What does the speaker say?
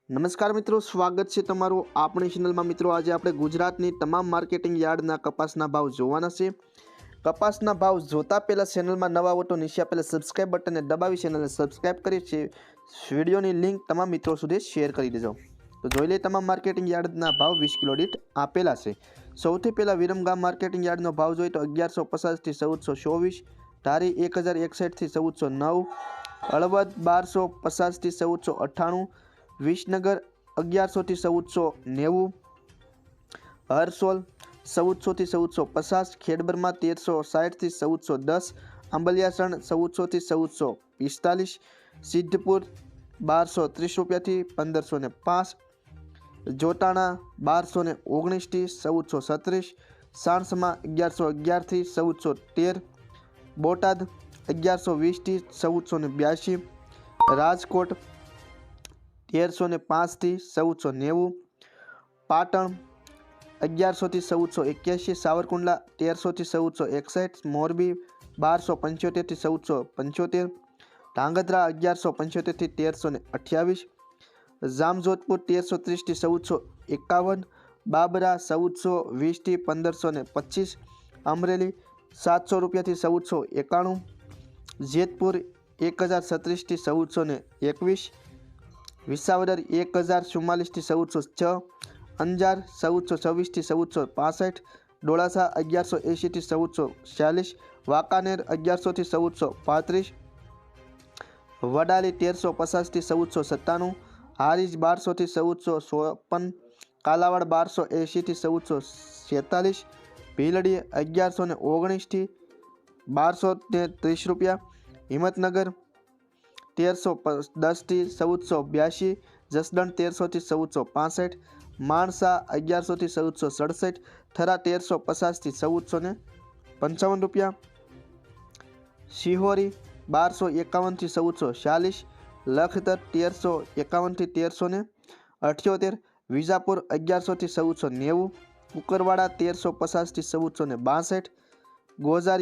નમસ્કાર મિત્રો, સ્વાગત છે તમારું આપણી ચેનલમાં। મિત્રો આજે આપણે ગુજરાતની તમામ માર્કેટિંગ યાર્ડના કપાસના ભાવ જોવાના છે। કપાસના ભાવ જોતા પહેલાં ચેનલમાં નવા હો તો નીચે આપેલા સબસ્ક્રાઇબ બટનને દબાવી ચેનલને સબસ્ક્રાઇબ કરી છે। વિડીયોની લિંક તમામ મિત્રો સુધી શેર કરી દેજો। તો જોઈ લઈએ તમામ માર્કેટિંગ યાર્ડના ભાવ 20 કિલો દીઠ આપેલા છે। સૌથી પહેલાં વિરમગામ માર્કેટિંગ યાર્ડનો ભાવ જોઈએ તો 1150 થી 1424, ધારી 1061 થી 1409, હળવદ 1250 થી 1498, વિસનગર 1100 થી 1490, હરસોલ 1400 થી 1450, ખેડબ્રહ્મા 1360 થી 1410, આંબલિયાસણ 1400 થી 1445, સિદ્ધપુર 1230 રૂપિયાથી 1505, જોટાણા 1219 થી 1436, સાણસમાં 1111 થી 1413, બોટાદ 1120 થી 1482, રાજકોટ 1305 થી 1490, પાટણ 1100 થી 1481, સાવરકુંડલા 1300 થી 1461, મોરબી 1275 થી 1475, ધાંગધ્રા 1175 થી 1328, જામજોધપુર 1330 થી 1451, બાબરા 1420 થી 1525, અમરેલી 700 રૂપિયાથી 1491, જેતપુર 1036 થી 1421, વિસાવદર 1044 થી 1406, અંજાર 1426 થી 1465, ડોળાસા 1180 થી 1446, વાંકાનેર 1100 થી 1435, વડાલી 1350 થી 1497, હારીજ 1200 થી 1454, કાલાવાડ 1280 થી 1446, ભીલડી 1119 થી 1230 રૂપિયા, હિંમતનગર 1310 થી 1482, જસદણ 1300 થી 1465, માણસા 1100 થી 1467, થરા 1350 થી 1455 રૂપિયા, શિહોરી 1251 થી 1446, લખતર 1351 થી 1378, વિજાપુર 1100 થી 1490, કુકરવાડા 1350 થી 1462, ગોઝારી